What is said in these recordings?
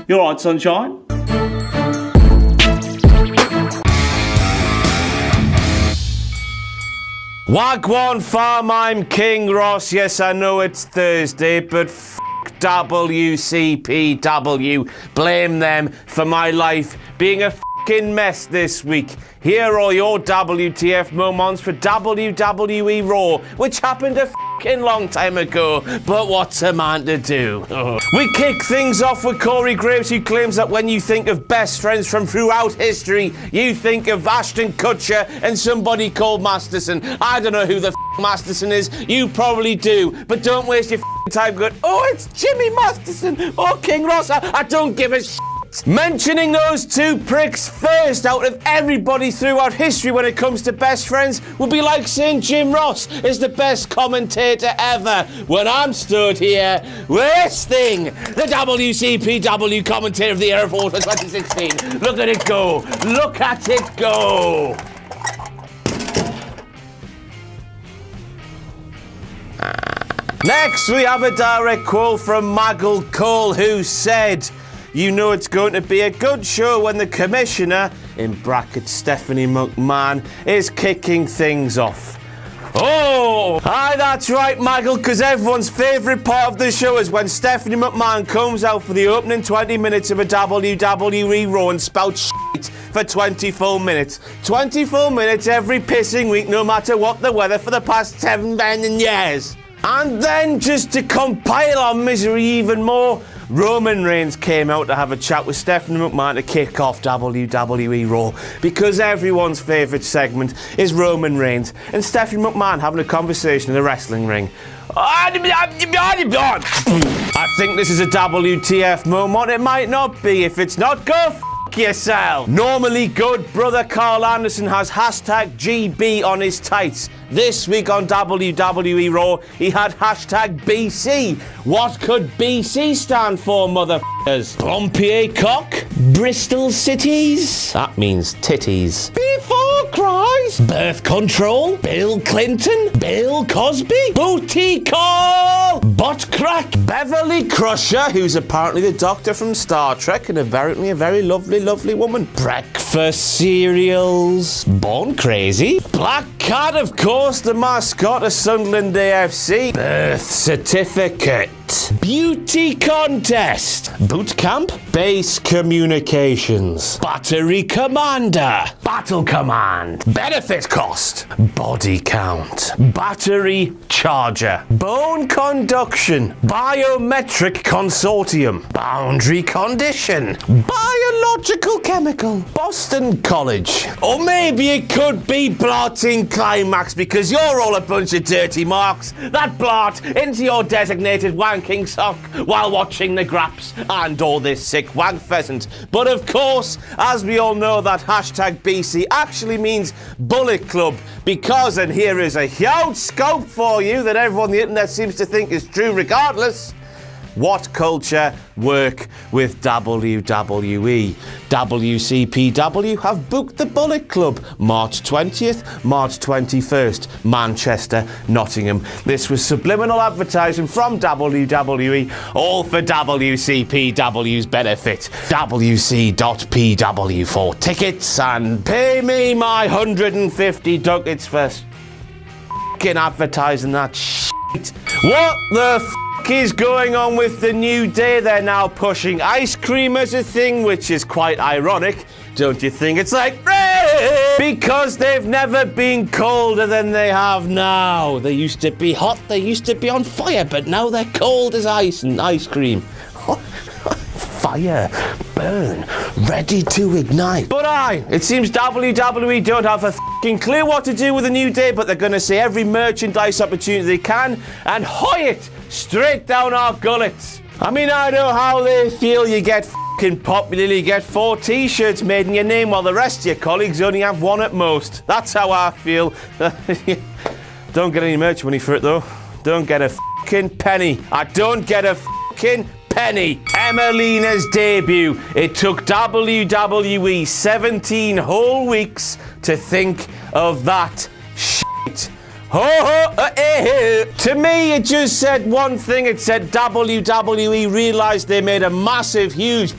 You alright, sunshine? Wagwan farm, I'm King Ross. Yes, I know it's Thursday, but WCPW. Blame them for my life being a f***ing mess this week. Here are your WTF moments for WWE RAW, which happened a f***ing long time ago, but what's a man to do? We kick things off with Corey Graves, who claims that when you think of best friends from throughout history, you think of Ashton Kutcher and somebody called Masterson. I don't know who the Masterson is, you probably do, but don't waste your time going, oh, it's Jimmy Masterson, or King Ross, I don't give a shit. Mentioning those two pricks first out of everybody throughout history when it comes to best friends would be like saying Jim Ross is the best commentator ever when I'm stood here with this thing, the WCPW commentator of the era for 2016. Look at it go. Look at it go. Next, we have a direct quote from Maggle Cole, who said, "You know it's going to be a good show when the commissioner, in brackets Stephanie McMahon, is kicking things off." Oh! Aye, that's right, Maggle, because everyone's favourite part of the show is when Stephanie McMahon comes out for the opening 20 minutes of a WWE RAW and spouts shit for 20 full minutes. 20 full minutes every pissing week, no matter what the weather for the past 7 years. And then, just to compile our misery even more, Roman Reigns came out to have a chat with Stephanie McMahon to kick off WWE RAW, because everyone's favourite segment is Roman Reigns and Stephanie McMahon having a conversation in a wrestling ring. I think this is a WTF moment. It might not be. If it's not, go f*** yourself. Normally good brother Carl Anderson has hashtag GB on his tights. This week on WWE RAW, he had hashtag BC. What could BC stand for, motherfuckers? Pompier cock? Bristol cities? That means titties. Before Christ? Birth control? Bill Clinton? Bill Cosby? Booty call? Butt crack? Beverly Crusher, who's apparently the doctor from Star Trek and apparently a very lovely woman. Breakfast cereals? Born crazy? Black cat, of course, the mascot of Sunderland AFC. Birth certificate. Beauty contest. Boot camp. Base communications. Battery commander. Battle command. Benefit cost. Body count. Battery charger. Bone conduction. Biometric consortium. Boundary condition. Biological chemical. Boston College. Or maybe it could be blotting climax, because you're all a bunch of dirty marks that blot into your designated wanking sock while watching the Graps and all this sick wank pheasant. But of course, as we all know, that hashtag BC actually means Bullet Club, because, and here is a huge scope for you that everyone on the internet seems to think is true regardless, what culture work with WWE? WCPW have booked the Bullet Club March 20th, March 21st, Manchester, Nottingham. This was subliminal advertising from WWE, all for WCPW's benefit. WC.PW for tickets and pay me my 150 ducats for f***ing advertising that shit. What the f*** is going on with the New Day? They're now pushing ice cream as a thing, which is quite ironic, don't you think? It's like, because they've never been colder than they have now. They used to be hot, they used to be on fire, but now they're cold as ice and ice cream. Fire, burn, ready to ignite. But it seems WWE don't have a f***ing clue what to do with the New Day, but they're gonna see every merchandise opportunity they can and hoy it straight down our gullets. I mean, I know how they feel. You get f***ing popular, you get 4 t-shirts made in your name while the rest of your colleagues only have 1 at most. That's how I feel. Don't get any merch money for it though. Don't get a f***ing penny. I don't get a f***ing penny. Emelina's debut. It took WWE 17 whole weeks to think of that shit. To me, it just said one thing. It said WWE realized they made a massive, huge,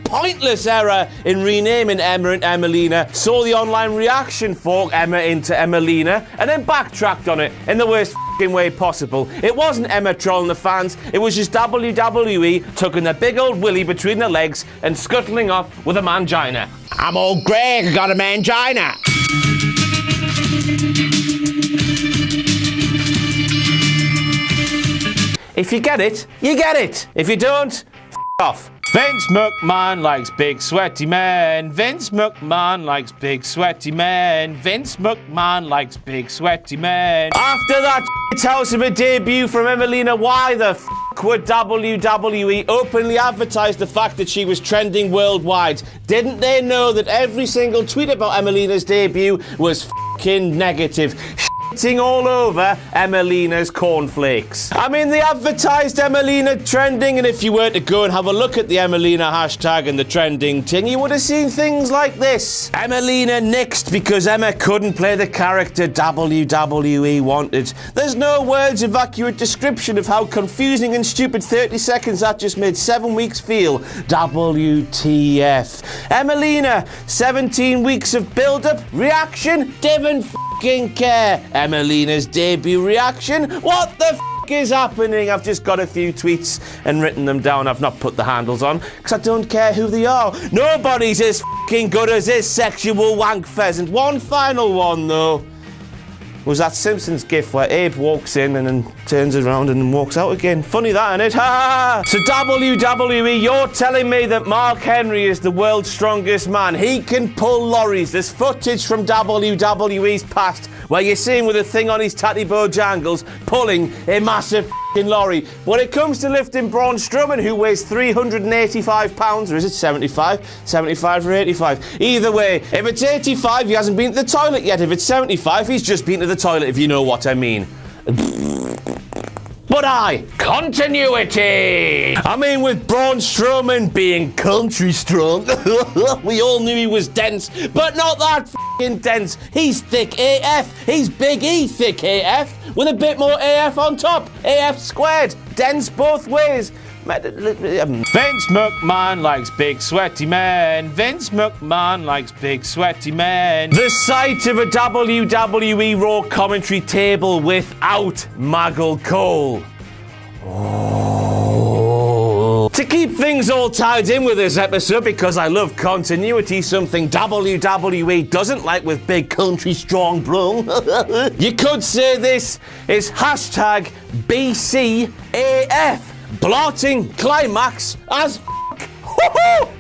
pointless error in renaming Emma and Emelina, saw the online reaction for Emma into Emelina, and then backtracked on it in the worst way possible. It wasn't Emma trolling the fans, it was just WWE tucking their big old willy between their legs and scuttling off with a mangina. I'm old Greg, I got a mangina. If you get it, you get it. If you don't, off. Vince McMahon likes big sweaty men. Vince McMahon likes big sweaty men. Vince McMahon likes big sweaty men. After that house of a debut from Emelina, why the would WWE openly advertise the fact that she was trending worldwide? Didn't they know that every single tweet about Emelina's debut was negative? All over Emelina's cornflakes. I mean, they advertised Emelina trending, and if you were to go and have a look at the Emelina hashtag and the trending thing, you would have seen things like this. Emelina nixed because Emma couldn't play the character WWE wanted. There's no words of accurate description of how confusing and stupid 30 seconds that just made 7 weeks feel. WTF. Emelina, 17 weeks of build-up, reaction, didn't care. Emelina's debut reaction, what the is happening? I've just got a few tweets and written them down. I've not put the handles on because I don't care who they are. Nobody's as good as this sexual wank pheasant. One final one though was that Simpsons gif where Abe walks in and then turns around and then walks out again. Funny that, innit? Ha! So WWE, you're telling me that Mark Henry is the world's strongest man. He can pull lorries. There's footage from WWE's past where you see him with a thing on his tatty bojangles pulling a massive lorry. When it comes to lifting Braun Strowman, who weighs 385 pounds, or is it 75? 75 or 85. Either way, if it's 85, he hasn't been to the toilet yet. If it's 75, he's just been to the toilet, if you know what I mean. But continuity! I mean, with Braun Strowman being country strong, we all knew he was dense, but not that dense. He's thick AF. He's big E thick AF, with a bit more AF on top. AF squared. Dense both ways. Vince McMahon likes big sweaty men. Vince McMahon likes big sweaty men. The sight of a WWE RAW commentary table without Maggle Cole. To keep things all tied in with this episode, because I love continuity, something WWE doesn't like with big country strong bro. You could say this is hashtag BCAF. Blotting climax as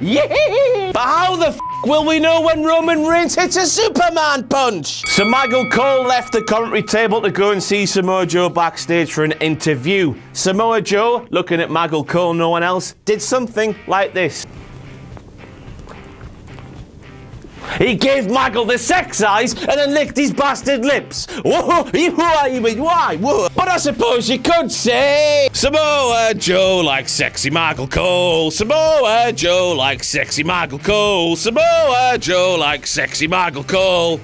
yeah. But how the will we know when Roman Reigns hits a Superman punch? So Maggle Cole left the commentary table to go and see Samoa Joe backstage for an interview. Samoa Joe, looking at Maggle Cole, no one else, did something like this. He gave Maggle the sex eyes and then licked his bastard lips. Why? But I suppose you could say Samoa Joe likes sexy Maggle Cole. Samoa Joe likes sexy Maggle Cole. Samoa Joe likes sexy Maggle Cole.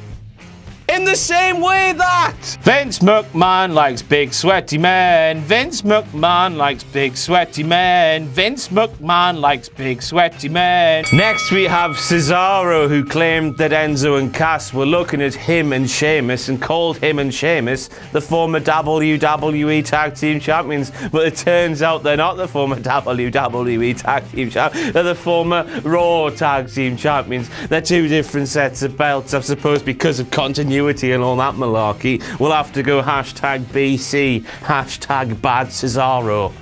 In the same way that Vince McMahon likes big sweaty men. Vince McMahon likes big sweaty men. Vince McMahon likes big sweaty men. Next we have Cesaro, who claimed that Enzo and Cass were looking at him and Sheamus and called him and Sheamus the former WWE Tag Team Champions. But it turns out they're not the former WWE Tag Team Champions. They're the former Raw Tag Team Champions. They're two different sets of belts, I suppose, because of continuity and all that malarkey. We'll have to go hashtag BC, hashtag bad Cesaro.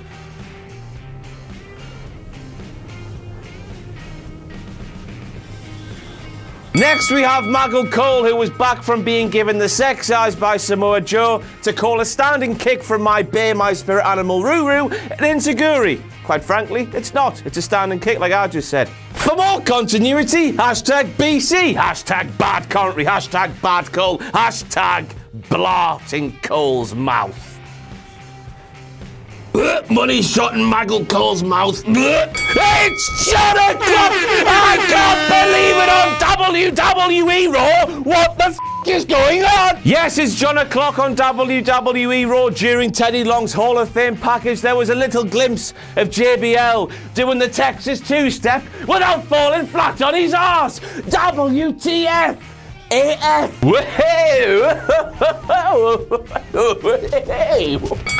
Next we have Maggle Cole, who was back from being given the sex eyes by Samoa Joe to call a standing kick from my bear, my spirit animal Ruru, an enziguri. Quite frankly, it's not. It's a standing kick like I just said. For more continuity, hashtag BC, hashtag bad commentary, hashtag bad Cole, hashtag blart in Cole's mouth. Money shot in Maggle Cole's mouth. It's John O'Clock! I can't believe it on WWE RAW! What the is going on? Yes, it's John O'Clock on WWE RAW. During Teddy Long's Hall of Fame package, there was a little glimpse of JBL doing the Texas two-step without falling flat on his arse. WTF AF.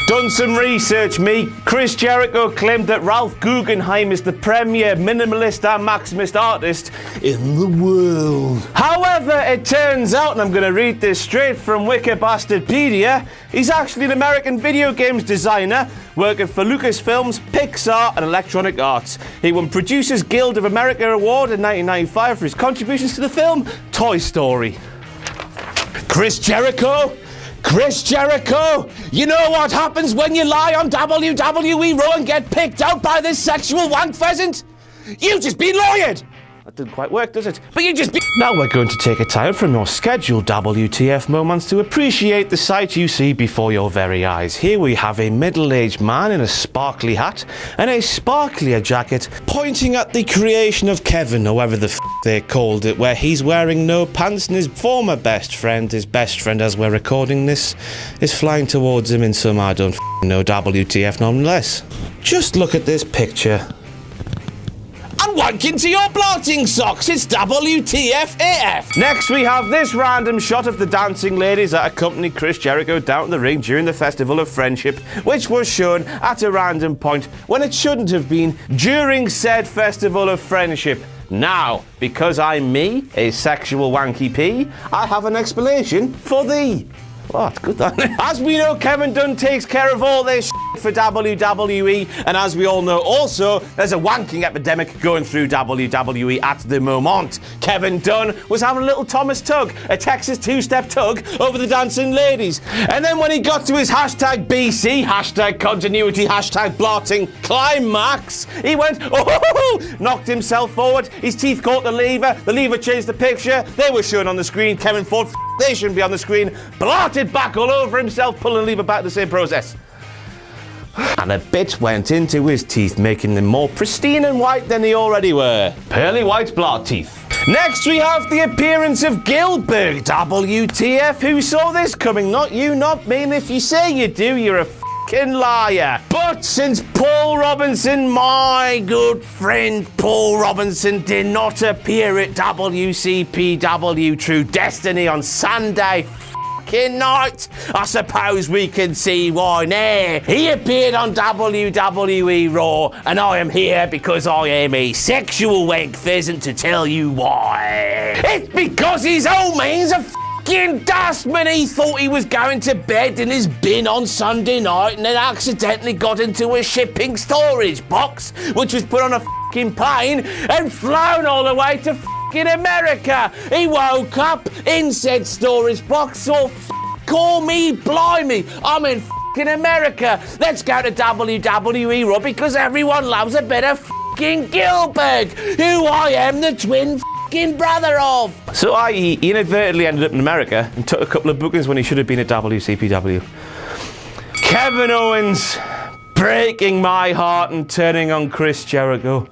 Done some research, me. Chris Jericho claimed that Ralph Guggenheim is the premier minimalist and maximist artist in the world. However, it turns out, and I'm going to read this straight from Wikibastardpedia, he's actually an American video games designer working for Lucasfilms, Pixar, and Electronic Arts. He won Producers Guild of America Award in 1995 for his contributions to the film Toy Story. Chris Jericho? Chris Jericho, you know what happens when you lie on WWE RAW and get picked out by this sexual wank pheasant? You just been lawyered. That didn't quite work, does it? But you just be... Now we're going to take a time from your scheduled WTF moments to appreciate the sight you see before your very eyes. Here we have a middle-aged man in a sparkly hat and a sparklier jacket pointing at the creation of Kevin, however the they called it, where he's wearing no pants and his former best friend, his best friend as we're recording this, is flying towards him in some I don't know WTF nonetheless. Just look at this picture. And wanking to your blotting socks, it's WTF AF. Next we have this random shot of the dancing ladies that accompanied Chris Jericho down to the ring during the Festival of Friendship, which was shown at a random point when it shouldn't have been during said Festival of Friendship. Now, because I'm me, a sexual wanky P, I have an explanation for thee. What? Good then. As we know, Kevin Dunn takes care of all this for WWE, and as we all know also, there's a wanking epidemic going through WWE at the moment. Kevin Dunn was having a little Thomas tug, a Texas two-step tug over the dancing ladies. And then when he got to his hashtag BC, hashtag continuity, hashtag blotting climax, he went, oh, knocked himself forward, his teeth caught the lever changed the picture, they were shown on the screen, Kevin thought, they shouldn't be on the screen, blotted back all over himself, pulling the lever back, the same process. And a bit went into his teeth, making them more pristine and white than they already were. Pearly white blot teeth. Next we have the appearance of Gilbert. WTF, who saw this coming? Not you, not me, and if you say you do, you're a f***ing liar. But since Paul Robinson, my good friend Paul Robinson, did not appear at WCPW True Destiny on Sunday night, I suppose we can see why now. He appeared on WWE RAW, and I am here because I am a sexual wank pheasant to tell you why. It's because his old man's a f***ing dustman. He thought he was going to bed in his bin on Sunday night and then accidentally got into a shipping storage box, which was put on a f***ing plane and flown all the way to in America. He woke up in said storage box, so call me blimey, I'm in f***ing America. Let's go to WWE RAW because everyone loves a bit of f***ing Gilbert, who I am the twin f***ing brother of. So he inadvertently ended up in America and took a couple of bookings when he should have been at WCPW. Kevin Owens breaking my heart and turning on Chris Jericho.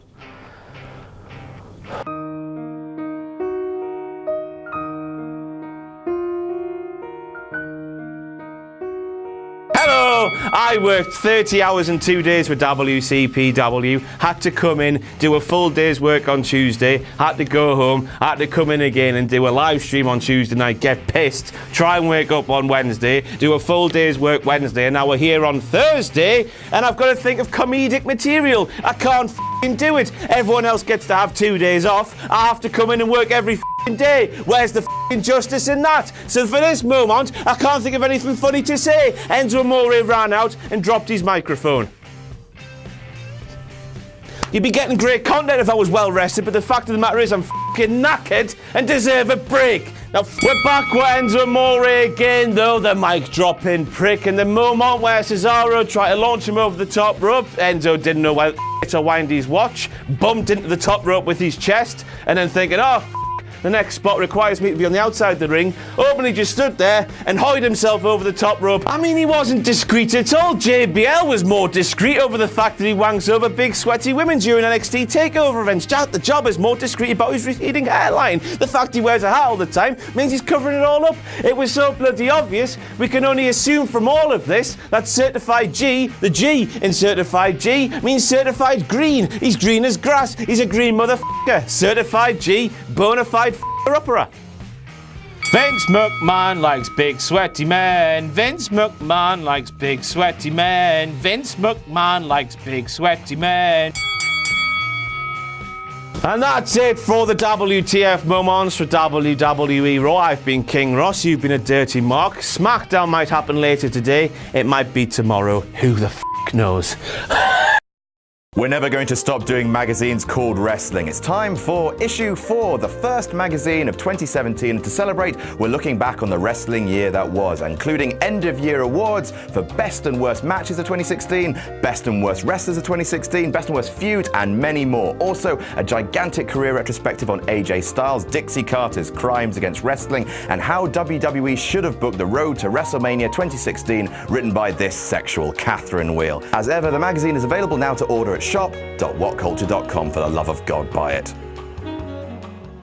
I worked 30 hours and 2 days for WCPW, had to come in, do a full day's work on Tuesday, had to go home, had to come in again and do a live stream on Tuesday night, get pissed, try and wake up on Wednesday, do a full day's work Wednesday, and now we're here on Thursday, and I've got to think of comedic material. I can't f***ing do it. Everyone else gets to have 2 days off. I have to come in and work every f***ing day. Where's the f***ing justice in that? So for this moment, I can't think of anything funny to say. Enzo Amore ran out and dropped his microphone. You'd be getting great content if I was well rested, but the fact of the matter is I'm f***ing knackered and deserve a break. Now we're back with Enzo Amore again, though, the mic dropping prick, and the moment where Cesaro tried to launch him over the top rope, Enzo didn't know where to wind his watch, bumped into the top rope with his chest, and then thinking, oh, The next spot requires me to be on the outside of the ring. Openly just stood there and hoid himself over the top rope. I mean, he wasn't discreet at all. JBL was more discreet over the fact that he wanks over big sweaty women during NXT TakeOver events. The job is more discreet about his receding hairline. The fact he wears a hat all the time means he's covering it all up. It was so bloody obvious, we can only assume from all of this that certified G, the G in certified G, means certified green. He's green as grass. He's a green motherfucker. Certified G, bona fide upperer. Vince McMahon likes big sweaty men. Vince McMahon likes big sweaty men. Vince McMahon likes big sweaty men. And that's it for the WTF Moments for WWE RAW. I've been King Ross, you've been a Dirty Mark. SmackDown might happen later today, it might be tomorrow. Who the knows? We're never going to stop doing magazines called wrestling. It's time for issue 4, the first magazine of 2017. And to celebrate, we're looking back on the wrestling year that was, including end-of-year awards for best and worst matches of 2016, best and worst wrestlers of 2016, best and worst feuds, and many more. Also, a gigantic career retrospective on AJ Styles, Dixie Carter's crimes against wrestling, and how WWE should have booked the road to WrestleMania 2016, written by this sexual Catherine Wheel. As ever, the magazine is available now to order at shop.whatculture.com. For the love of God, buy it.